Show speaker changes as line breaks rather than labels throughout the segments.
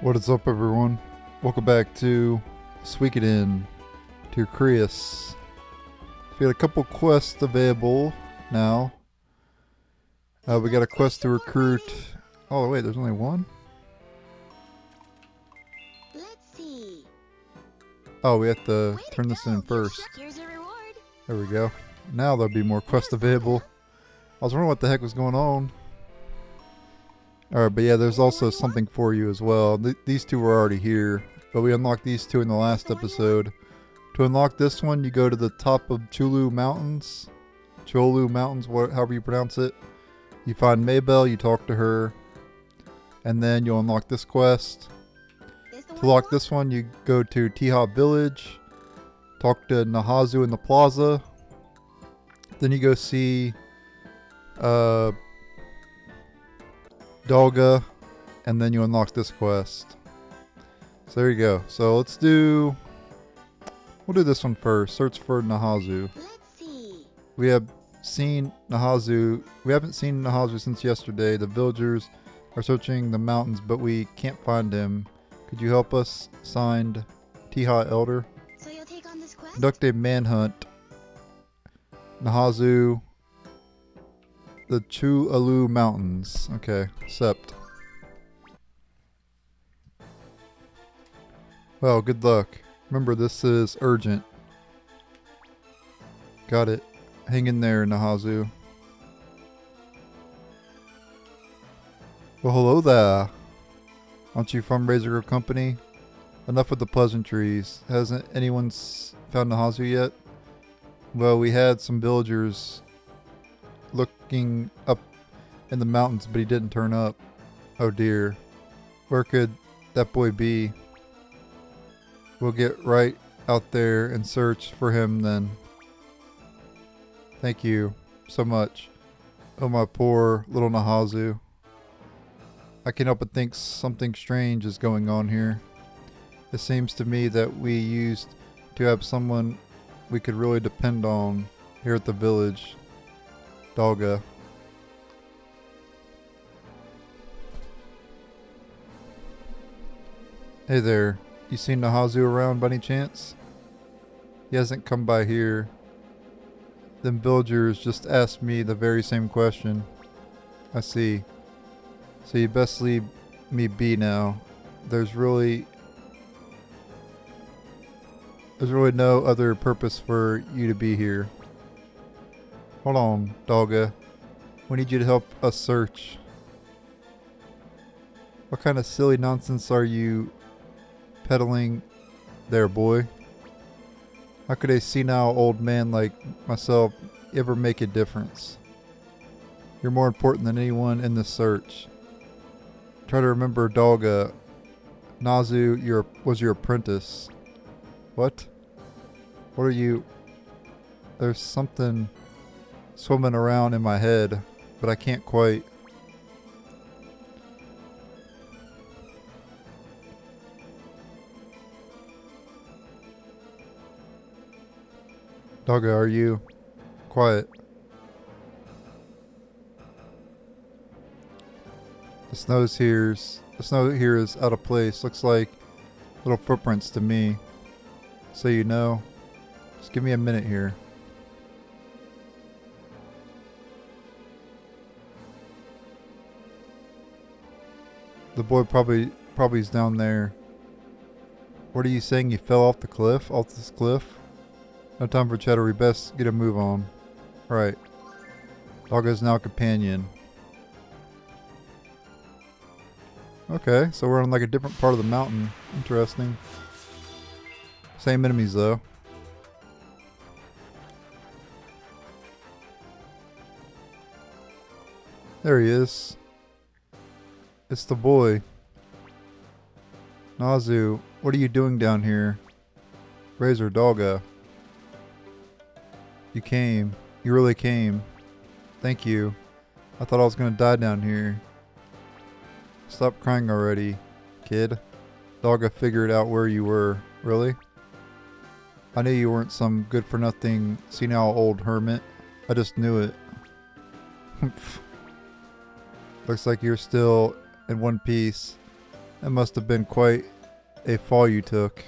What is up, everyone? Welcome back to Suikoden Tierkreis. We got a couple quests available now. We got a quest to recruit. Oh wait, there's only one?
Let's see.
Oh, we have to
Way to
turn this
go.
in first.
Here's your reward.
There we go. Now there'll be more quests available. I was wondering what the heck was going on. Alright, but yeah, there's also something for you as well. These two were already here, but we unlocked these two in the last episode. To unlock this one, you go to the top of Chulu Mountains. Cholu Mountains, however you pronounce it. You find Maybell, you talk to her, and then you'll unlock this quest. To unlock this one, you go to Tha Village, talk to Nhazu in the plaza. Then you go see Dolga, and then you unlock this quest. So there you go. So we'll do this one first. Search for Nhazu.
Let's see.
We haven't seen Nhazu since yesterday. The villagers are searching the mountains, but we can't find him. Could you help us? Signed, Tha Elder.
So you'll take on this quest?
Conduct a manhunt. Nhazu, the Chulu Mountains. Okay, accept. Well, good luck. Remember, this is urgent. Got it. Hang in there, Nhazu. Well, hello there. Aren't you from Razor Grove Company? Enough with the pleasantries. Hasn't anyone found Nhazu yet? Well, we had some villagers looking up in the mountains, but he didn't turn up. Oh dear. Where could that boy be? We'll get right out there and search for him then. Thank you so much. Oh, my poor little Nhazu. I can't help but think something strange is going on here. It seems to me that we used to have someone we could really depend on here at the village. Dolga. Hey there. You seen Nhazu around by any chance? He hasn't come by here. Them villagers just asked me the very same question. I see. So you best leave me be now. There's really no other purpose for you to be here. Hold on, Dolga. We need you to help us search. What kind of silly nonsense are you peddling there, boy? How could a senile old man like myself ever make a difference? You're more important than anyone in this search. Try to remember, Dolga. Nhazu was your apprentice. What? What are you? There's something swimming around in my head, but I can't quite. Dolga, are you? Quiet. The snow here is out of place. Looks like little footprints to me. So you know. Just give me a minute here. The boy probably's down there. What are you saying? You fell off the cliff? Off this cliff? No time for chatter. We best get a move on. Alright. Dolga's now a companion. Okay, so we're on like a different part of the mountain. Interesting. Same enemies though. There he is. It's the boy. Nhazu, what are you doing down here? Razor Dolga. You came. You really came. Thank you. I thought I was gonna die down here. Stop crying already, kid. Dolga figured out where you were. Really? I knew you weren't some good-for-nothing senile old hermit. I just knew it. Looks like you're still in one piece. That must have been quite a fall you took.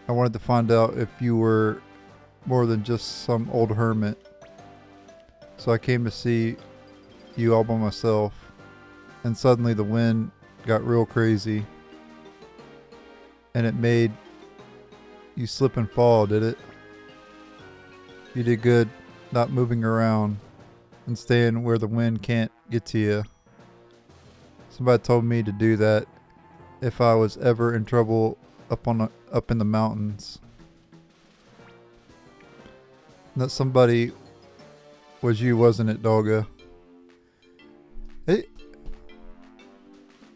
I wanted to find out if you were more than just some old hermit. So I came to see you all by myself. And suddenly the wind got real crazy. And it made you slip and fall, did it? You did good not moving around and staying where the wind can't get to you. Somebody told me to do that if I was ever in trouble up in the mountains. That somebody was you, wasn't it, Dogga?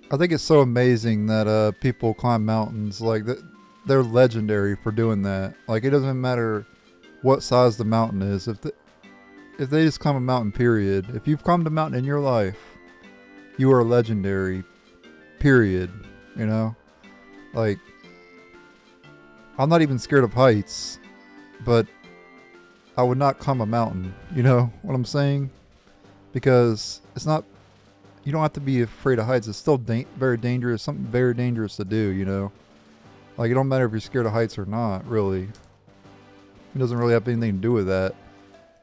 I think it's so amazing that people climb mountains. Like they're legendary for doing that. Like it doesn't matter what size the mountain is. If they just climb a mountain, period. If you've climbed a mountain in your life, you are legendary. Period. You know, like I'm not even scared of heights, but I would not climb a mountain. You know what I'm saying? Because it's not. You don't have to be afraid of heights. It's still very dangerous. Something very dangerous to do, you know? Like, it don't matter if you're scared of heights or not, really. It doesn't really have anything to do with that.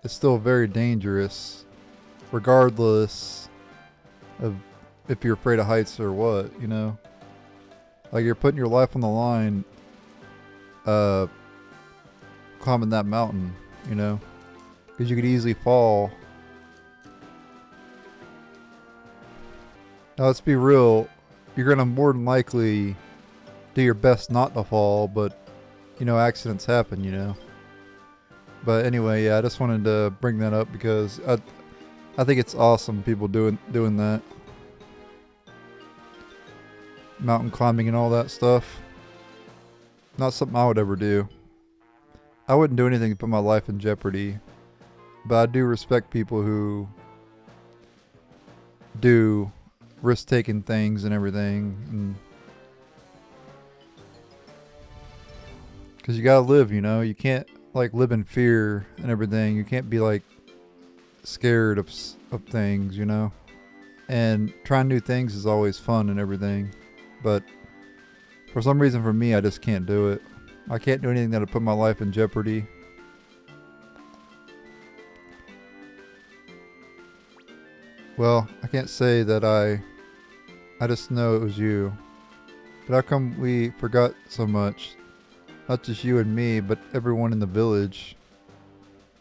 It's still very dangerous, regardless of if you're afraid of heights or what, you know? Like, you're putting your life on the line, climbing that mountain, you know? Because you could easily fall. Now, let's be real. You're going to more than likely do your best not to fall, but, you know, accidents happen, you know. But anyway, yeah, I just wanted to bring that up because I think it's awesome people doing that. Mountain climbing and all that stuff. Not something I would ever do. I wouldn't do anything to put my life in jeopardy. But I do respect people who do risk-taking things and everything, because you gotta live, you know. You can't like live in fear and everything. You can't be like scared of things, you know. And trying new things is always fun and everything, but for some reason, for me, I just can't do it. I can't do anything that'll put my life in jeopardy. Well, I can't say that I just know it was you. But how come we forgot so much? Not just you and me, but everyone in the village.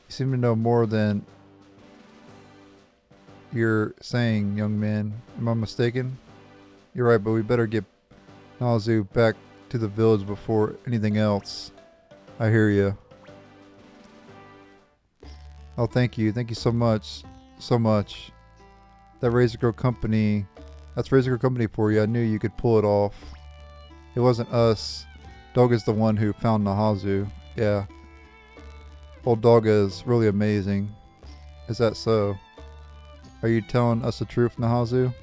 You seem to know more than you're saying, young man. Am I mistaken? You're right, but we better get Nhazu back to the village before anything else. I hear you. Oh, thank you. Thank you so much. So much. That Razor Girl Company... That's Razor Girl Company for you. I knew you could pull it off. It wasn't us. Dogga's the one who found Nhazu. Yeah. Old Dogga is really amazing. Is that so? Are you telling us the truth, Nhazu?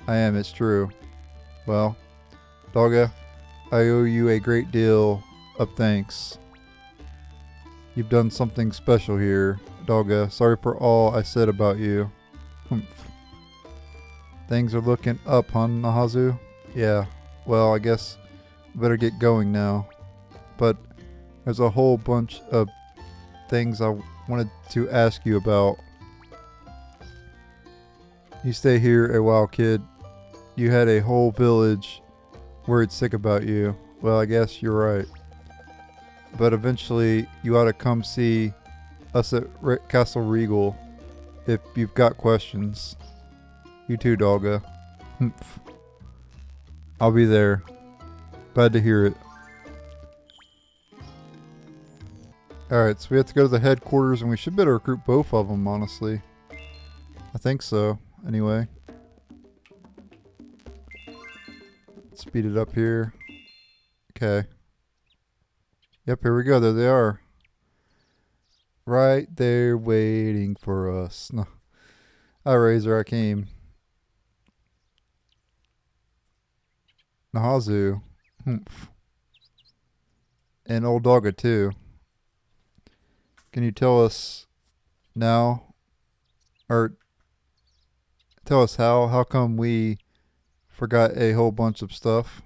I am, it's true. Well, Dogga, I owe you a great deal of thanks. You've done something special here, Dogga. Sorry for all I said about you. Humph. Things are looking up, huh, Nhazu? Yeah. Well, I guess we better get going now. But there's a whole bunch of things I wanted to ask you about. You stay here a while, kid. You had a whole village worried sick about you. Well, I guess you're right. But eventually, you ought to come see us at Castle Regal if you've got questions. You too, Dogga. Humph. I'll be there. Glad to hear it. Alright, so we have to go to the headquarters and we should better recruit both of them, honestly. I think so, anyway. Speed it up here. Okay. Yep, here we go. There they are. Right there waiting for us. No. Hi, Razor, I came. Nhazu. Humph. And old Dogga too. Can you tell us now, or tell us how come we forgot a whole bunch of stuff.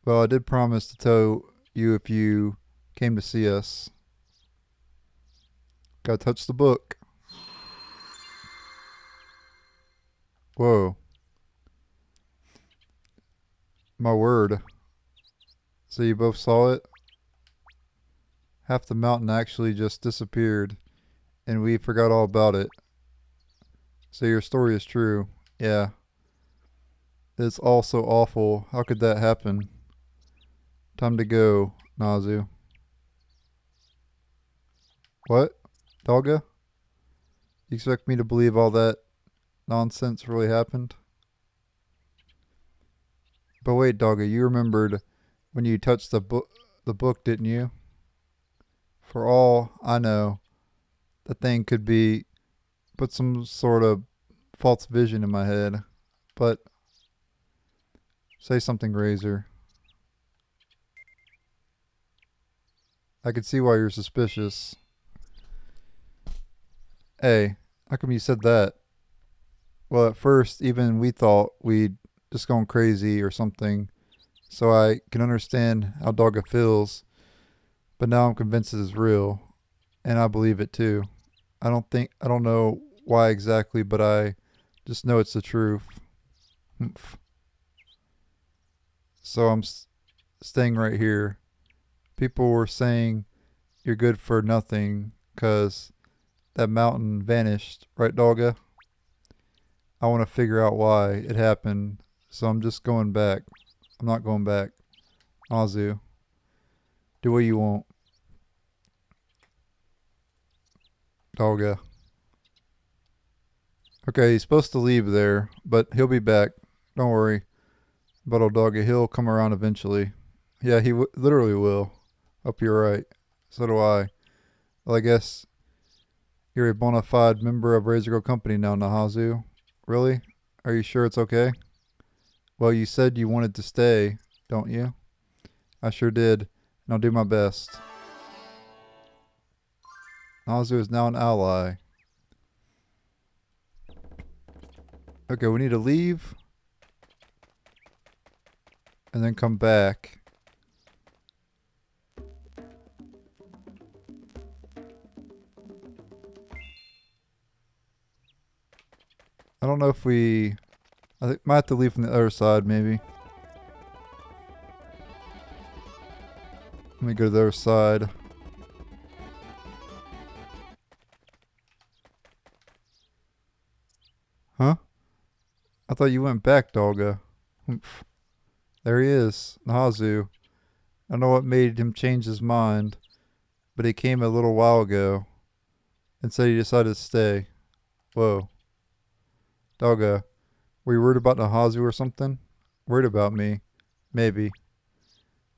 Well, I did promise to tell you if you came to see us. Gotta touch the book. Whoa. My word. So you both saw it? Half the mountain actually just disappeared, and we forgot all about it. So your story is true. Yeah. It's all so awful. How could that happen? Time to go, Nhazu. What? Dogga? You expect me to believe all that nonsense really happened? But wait, Dogga, you remembered when you touched the book, didn't you? For all I know, the thing could be put some sort of false vision in my head. But say something, Razor. I could see why you're suspicious. Hey, how come you said that? Well, at first, even we thought we'd just gone crazy or something, so I can understand how Dogga feels, but now I'm convinced it is real, and I believe it too. I don't know why exactly, but I just know it's the truth. Humph. So I'm staying right here. People were saying you're good for nothing because that mountain vanished, right, Dogga? I want to figure out why it happened, so I'm just going back. I'm not going back. Nhazu, do what you want. Dogga. Okay, he's supposed to leave there, but he'll be back. Don't worry. But old Dogga, he'll come around eventually. Yeah, he literally will. Hope you're right. So do I. Well, I guess you're a bona fide member of Razor Go Company now, Nhazu. Really? Are you sure it's okay? Well, you said you wanted to stay, don't you? I sure did, and I'll do my best. Nhazu is now an ally. Okay, we need to leave. And then come back. I don't know if we... I think might have to leave from the other side, maybe. Let me go to the other side. Huh? I thought you went back, Dogga. Humph. There he is, Nhazu. I don't know what made him change his mind, but he came a little while ago and said he decided to stay. Whoa. Dogga, were you worried about Nhazu or something? Worried about me? Maybe.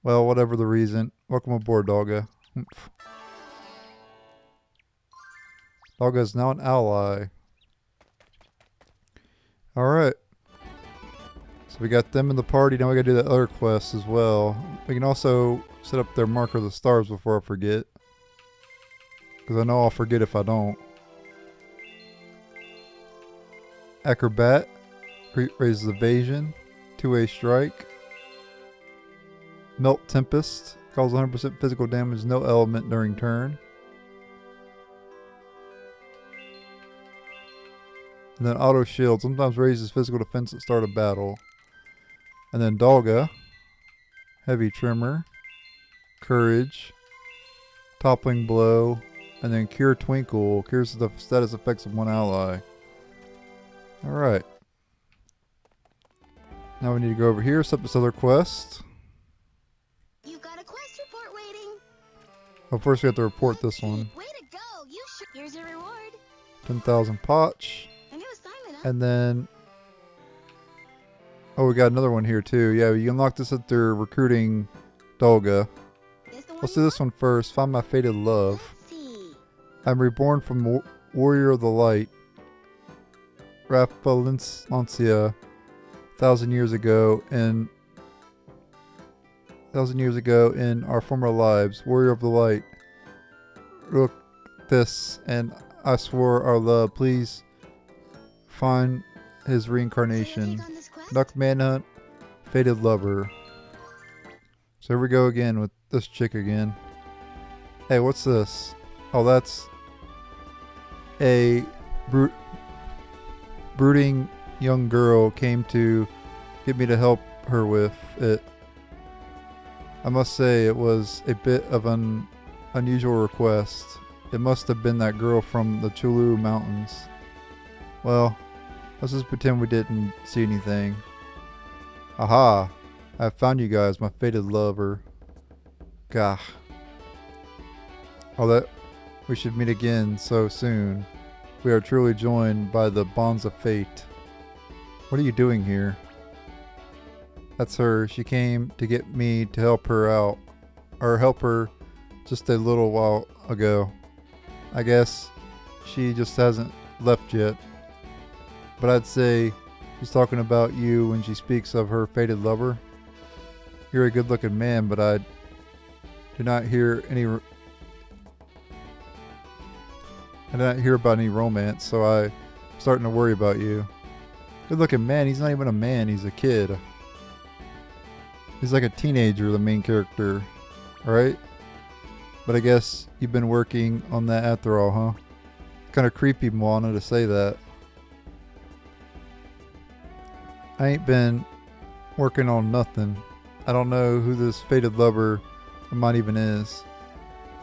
Well, whatever the reason. Welcome aboard, Dogga. Humph. Dogga is now an ally. Alright. So we got them in the party. Now we gotta do that other quest as well. We can also set up their marker of the stars before I forget. Because I know I'll forget if I don't. Acrobat. Raises evasion. Two-way strike. Melt Tempest. Causes 100% physical damage. No element during turn. And then Auto Shield. Sometimes raises physical defense at start of battle. And then Dogga. Heavy Tremor. Courage. Toppling Blow. And then Cure Twinkle. Cures the status effects of one ally. Alright. Now we need to go over here, set up this other quest.
You got a quest report waiting.
Well, first we have to report this one.
Way to go. Here's your reward.
10,000 potch.
A new assignment, huh?
And then... oh, we got another one here too. Yeah, you unlock this at their recruiting Dogga. Let's do this one first. Find my fated love.
Let's see.
I'm reborn from Warrior of the Light. Raffalencia. 1,000 years ago in our former lives. Warrior of the Light. Look this, and I swore our love. Please find his
So you
reincarnation.
take on this quest? quest?
Duck manhunt, fated lover. So here we go again with this chick again. Hey, what's this? Oh, that's a brooding young girl came to get me to help her with it. I must say it was a bit of an unusual request. It must have been that girl from the Chulu Mountains. Well, let's just pretend we didn't see anything. Aha! I found you guys, my fated lover. Gah. Oh, that we should meet again so soon. We are truly joined by the bonds of fate. What are you doing here? That's her. She came to get me to help her out. Or help her just a little while ago. I guess she just hasn't left yet. But I'd say she's talking about you when she speaks of her fated lover. You're a good-looking man, but I do not hear about any romance, so I'm starting to worry about you. Good-looking man? He's not even a man. He's a kid. He's like a teenager, the main character. Alright? But I guess you've been working on that after all, huh? Kind of creepy, Moana, to say that. I ain't been working on nothing. I don't know who this fated lover of mine even is.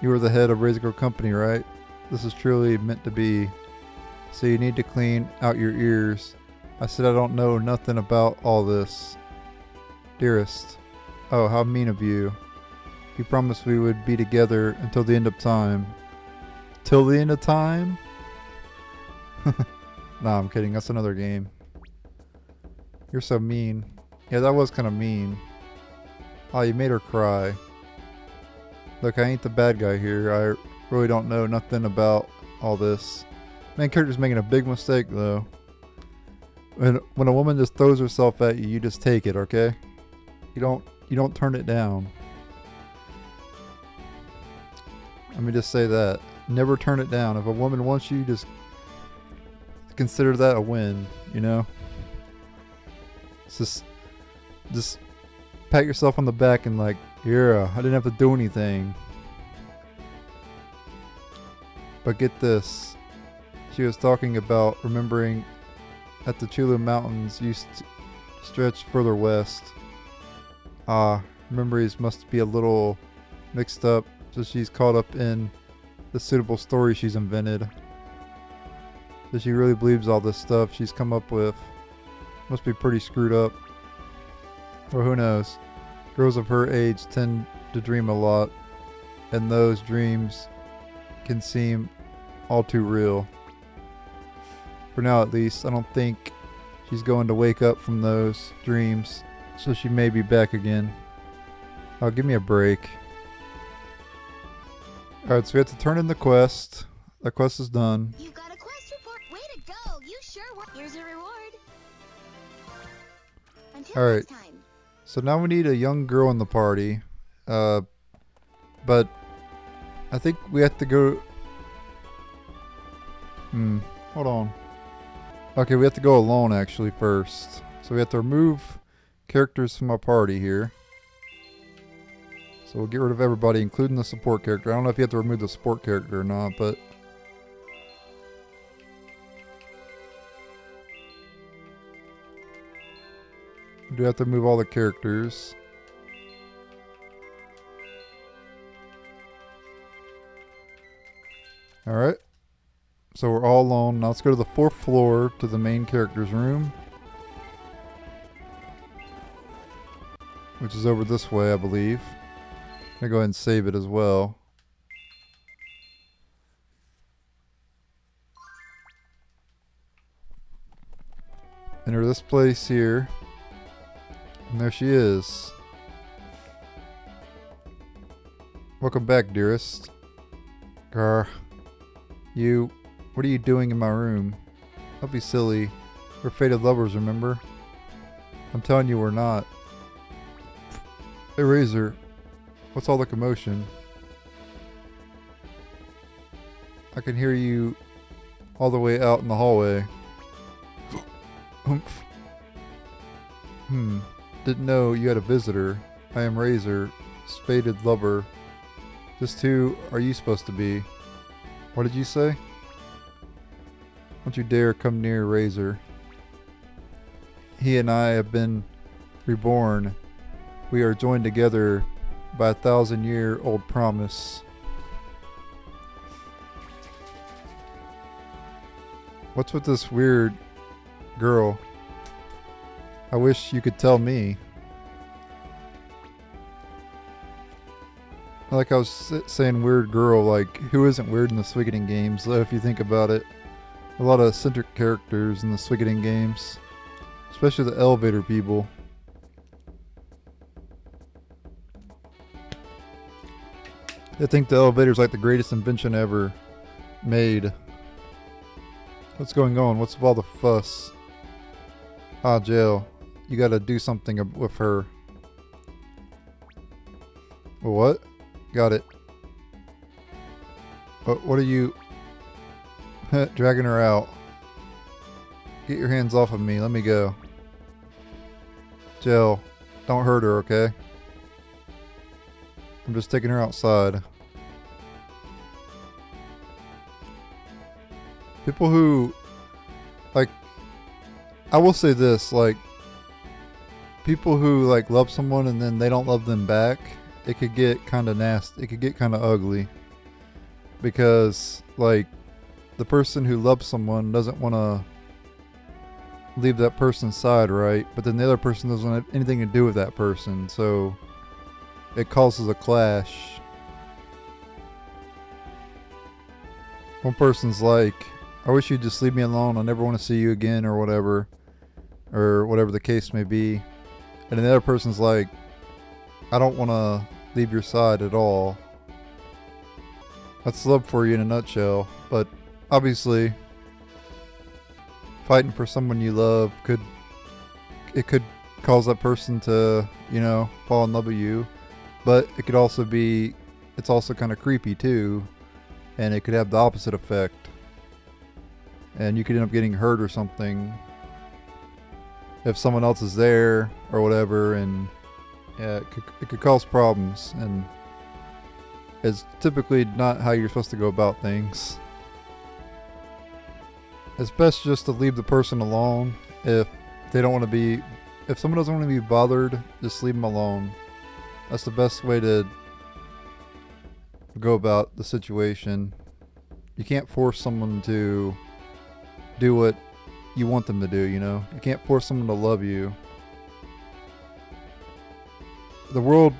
You were the head of Razor Company, right? This is truly meant to be. So you need to clean out your ears. I said I don't know nothing about all this. Dearest. Oh, how mean of you. You promised we would be together until the end of time. Till the end of time? Nah, I'm kidding. That's another game. You're so mean. Yeah, that was kind of mean. Oh, you made her cry. Look, I ain't the bad guy here. I really don't know nothing about all this. Main character's making a big mistake, though. When a woman just throws herself at you, you just take it, okay? You don't turn it down. Let me just say that. Never turn it down. If a woman wants you, just consider that a win, you know? It's just pat yourself on the back and like, yeah, I didn't have to do anything. But get this. She was talking about remembering that the Chulu Mountains used to stretch further west. Memories must be a little mixed up, so she's caught up in the suitable story she's invented. So she really believes all this stuff she's come up with. Must be pretty screwed up. Or who knows. Girls of her age tend to dream a lot, and those dreams can seem all too real. For now at least, I don't think she's going to wake up from those dreams, so she may be back again. Oh, give me a break. Alright, so we have to turn in the quest. That quest is done.
You got a quest report. Way to go. You sure were. Here's a reward. Until
Alright.
next time.
So now we need a young girl in the party. But I think we have to go... Hold on. Okay, we have to go alone actually first. So we have to remove characters from our party here. So we'll get rid of everybody, including the support character. I don't know if you have to remove the support character or not, but... we do have to remove all the characters. Alright. So we're all alone. Now let's go to the 4th floor to the main character's room. Which is over this way, I believe. I'm gonna go ahead and save it as well. Enter this place here. And there she is. Welcome back, dearest. Grr. You... what are you doing in my room? Don't be silly. We're fated lovers, remember? I'm telling you we're not. Hey, Razor. What's all the commotion? I can hear you all the way out in the hallway. Oomph. Didn't know you had a visitor. I am Razor, fated lover. Just who are you supposed to be? What did you say? Don't you dare come near Razor. He and I have been reborn. We are joined together by a 1,000-year-old promise. What's with this weird girl? I wish you could tell me. Like I was saying weird girl, like who isn't weird in the Suikoden games, though, if you think about it. A lot of eccentric characters in the Suikoden games. Especially the elevator people. They think the elevator's like the greatest invention ever made. What's going on? What's with all the fuss? Ah, jail. You gotta do something with her. What? Got it. What are you... dragging her out. Get your hands off of me. Let me go. Jill, don't hurt her, okay? I'm just taking her outside. People who... like... I will say this, like... people who, like, love someone and then they don't love them back... it could get kind of nasty. It could get kind of ugly. Because, like, the person who loves someone doesn't want to leave that person's side, right? But then the other person doesn't have anything to do with that person. So, it causes a clash. One person's like, I wish you'd just leave me alone. I never want to see you again or whatever. Or whatever the case may be. And then the other person's like, I don't want to leave your side at all. That's love for you in a nutshell. But obviously, fighting for someone you love could cause that person to, you know, fall in love with you. But it could also be, it's also kind of creepy too. And it could have the opposite effect. And you could end up getting hurt or something if someone else is there or whatever, and yeah, it could cause problems, and it's typically not how you're supposed to go about things. It's best just to leave the person alone if they don't want to be, if someone doesn't want to be bothered, just leave them alone. That's the best way to go about the situation. You can't force someone to do what you want them to do, you know? You can't force someone to love you. The world,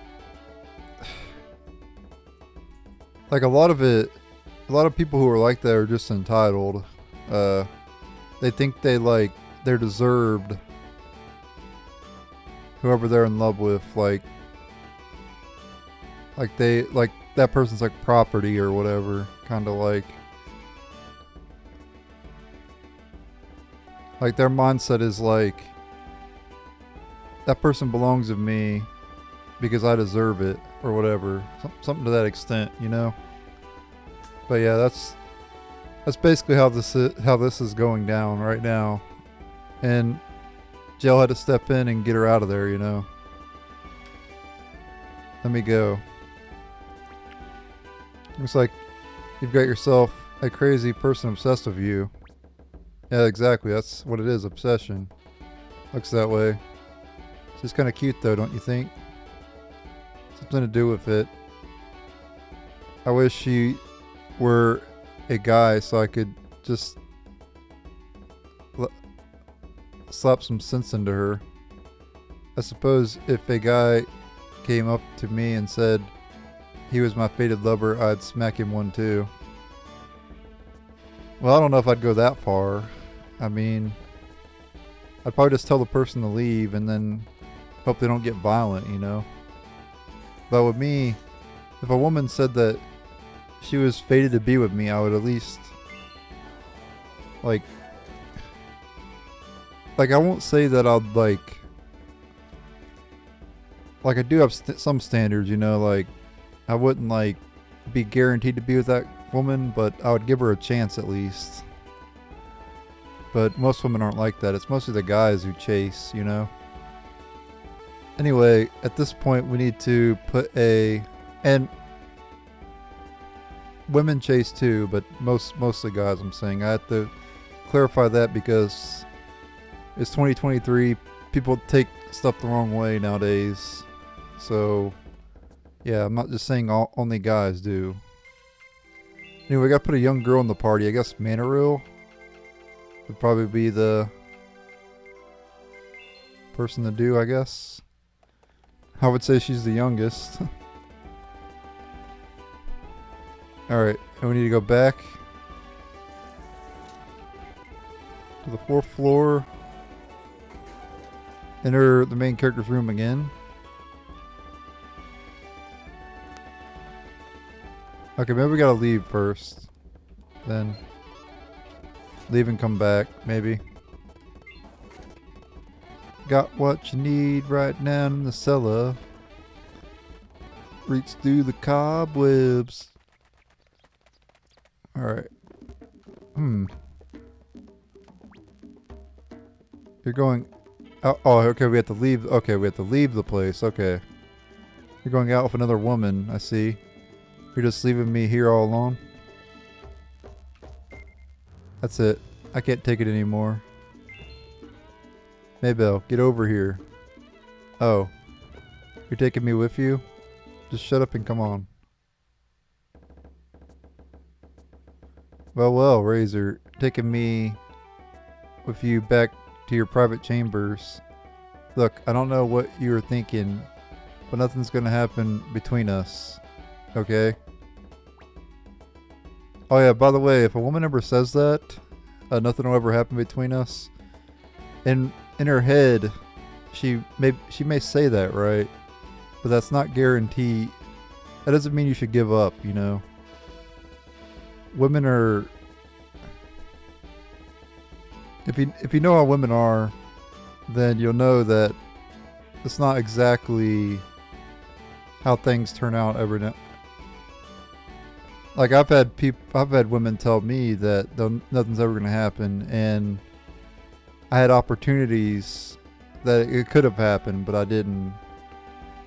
like a lot of people who are like that are just entitled. They think they're deserved whoever they're in love with, like that person's like property or whatever, kind of like their mindset is like, that person belongs to me because I deserve it, or whatever. Something to that extent, you know? But yeah, that's basically how this is going down right now. And Jill had to step in and get her out of there, you know? Let me go. Looks like you've got yourself a crazy person obsessed with you. Yeah, exactly. That's what it is, obsession. Looks that way. It's just kind of cute though, don't you think? Something to do with it. I wish she were a guy so I could just slap some sense into her. I suppose if a guy came up to me and said he was my fated lover, I'd smack him one too. Well, I don't know if I'd go that far. I mean, I'd probably just tell the person to leave and then hope they don't get violent, you know? But with me, if a woman said that she was fated to be with me, I would at least, like I won't say that I'd like I do have some standards, you know, like I wouldn't like be guaranteed to be with that woman, but I would give her a chance at least. But most women aren't like that. It's mostly the guys who chase, you know. Anyway, at this point we need to put a... And women chase too, but mostly guys, I'm saying. I have to clarify that because it's 2023. People take stuff the wrong way nowadays. So, yeah, I'm not just saying only guys do. Anyway, we gotta put a young girl in the party. I guess Manaril would probably be the person to do, I guess. I would say she's the youngest. Alright, and we need to go back to the 4th floor. Enter the main character's room again. Okay, maybe we gotta leave first. Then leave and come back, maybe. Got what you need right now in the cellar. Reach through the cobwebs. Alright. You're going... Oh, okay, we have to leave... Okay, we have to leave the place. Okay. You're going out with another woman, I see. You're just leaving me here all alone? That's it. I can't take it anymore. Maybell, get over here. Oh. You're taking me with you? Just shut up and come on. Well, Razor. Taking me with you back to your private chambers. Look, I don't know what you were thinking, but nothing's gonna happen between us. Okay? Oh yeah, by the way, if a woman ever says that, nothing will ever happen between us, in her head, she may say that, right? But that's not guaranteed. That doesn't mean you should give up, you know? Women are... If you know how women are, then you'll know that it's not exactly how things turn out every now. Like I've had women tell me that nothing's ever gonna happen, and I had opportunities that it could have happened, but I didn't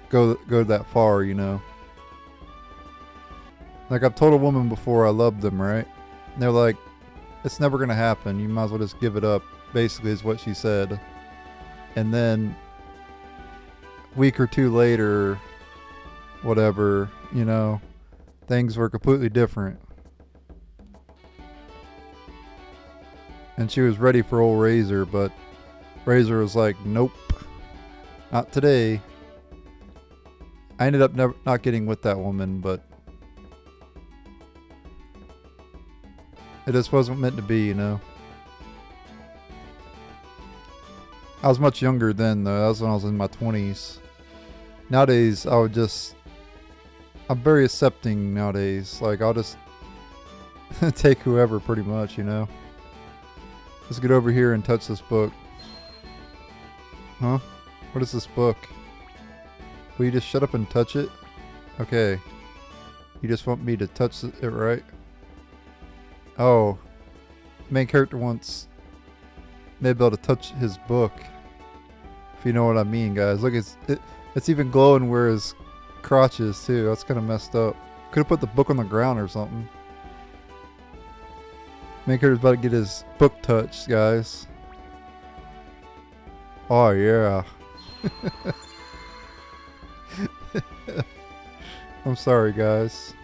go that far, you know. Like I've told a woman before I loved them, right? And they're like, it's never gonna happen. You might as well just give it up. Basically, is what she said. And then, a week or two later, whatever, you know, things were completely different. And she was ready for old Razor, but Razor was like, nope, not today. I ended up not getting with that woman, but it just wasn't meant to be, you know. I was much younger then, though. That was when I was in my 20s. Nowadays, I'm very accepting nowadays. Like, I'll just take whoever, pretty much, you know. Let's get over here and touch this book. Huh? What is this book? Will you just shut up and touch it? Okay. You just want me to touch it, right? Oh. Main character wants Maybell to touch his book. If you know what I mean, guys. Look, it's even glowing where his crotch is, too. That's kind of messed up. Could have put the book on the ground or something. Main character's about to get his book touched, guys. Oh, yeah. I'm sorry, guys.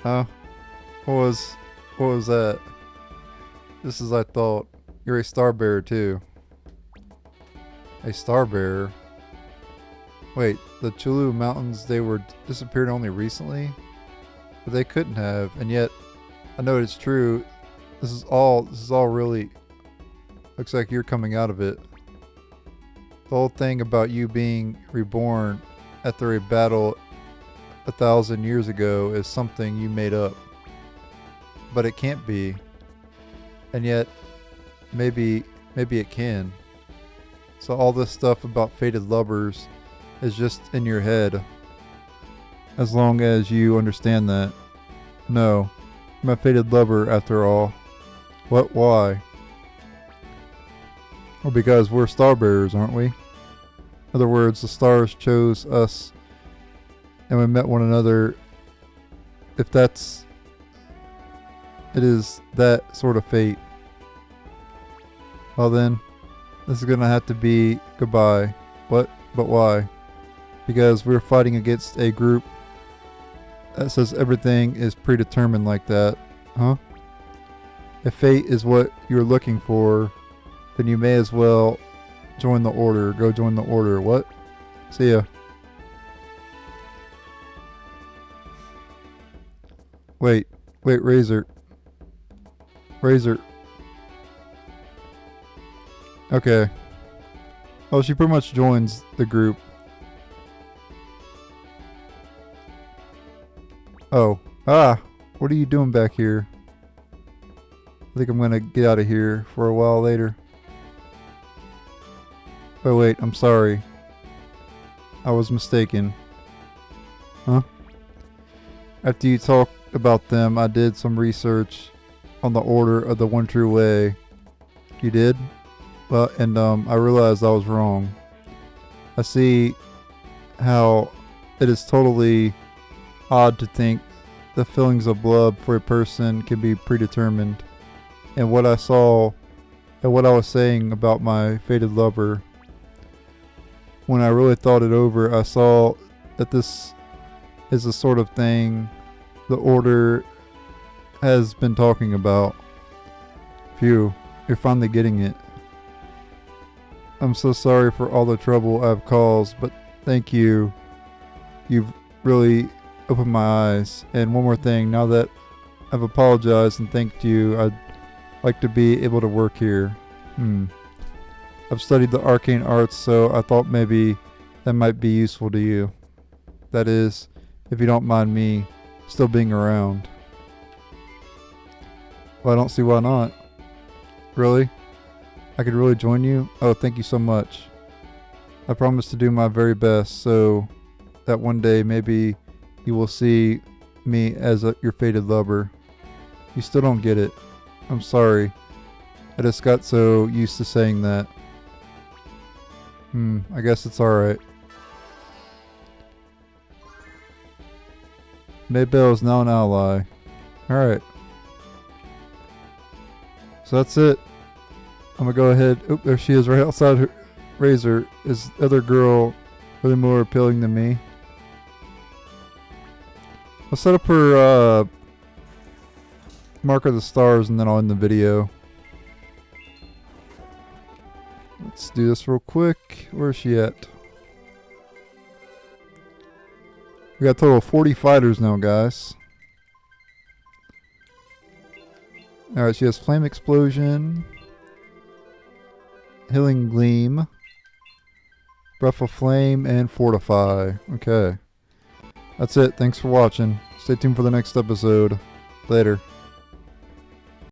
Huh? What was that? Just as I thought. You're a star bearer, too. A star bearer? Wait, the Chulu Mountains, they were disappeared only recently? But they couldn't have, and yet I know it's true. This is all really looks like you're coming out of it. The whole thing about you being reborn after a battle 1,000 years ago is something you made up. But it can't be. And yet maybe it can. So all this stuff about fated lovers is just in your head. As long as you understand that. No. I'm a fated lover after all. What? Why? Well, because we're star bearers, aren't we? In other words, the stars chose us and we met one another. If that's... It is that sort of fate. Well then, this is gonna have to be goodbye. What? But why? Because we're fighting against a group that says everything is predetermined like that. Huh? If fate is what you're looking for, then you may as well join the order. Go join the order. What? See ya. Wait, Razor. Razor. Okay. Oh, she pretty much joins the group. Oh. Ah! What are you doing back here? I think I'm gonna get out of here for a while later. Oh wait, I'm sorry. I was mistaken. Huh? After you talked about them, I did some research on the Order of the One True Way. You did? Well, and I realized I was wrong. I see how it is totally odd to think the feelings of love for a person can be predetermined. And what I saw and what I was saying about my fated lover, when I really thought it over, I saw that this is the sort of thing the Order has been talking about. Phew, you're finally getting it. I'm so sorry for all the trouble I've caused, but thank you. You've really opened my eyes. And one more thing, now that I've apologized and thanked you, I'd like to be able to work here. I've studied the arcane arts, so I thought maybe that might be useful to you. That is, if you don't mind me still being around. Well, I don't see why not. Really? I could really join you? Oh, thank you so much. I promise to do my very best so that one day maybe you will see me as your fated lover. You still don't get it. I'm sorry. I just got so used to saying that. I guess it's alright. Maybell is now an ally. Alright. So that's it. I'm gonna go ahead. Oh, there she is right outside her Razor. Is the other girl really more appealing than me? I'll set up her mark of the stars and then I'll end the video. Let's do this real quick. Where is she at? We got a total of 40 fighters now, guys. Alright, she has Flame Explosion, Healing Gleam, Breath of Flame, and Fortify. Okay. That's it. Thanks for watching. Stay tuned for the next episode. Later.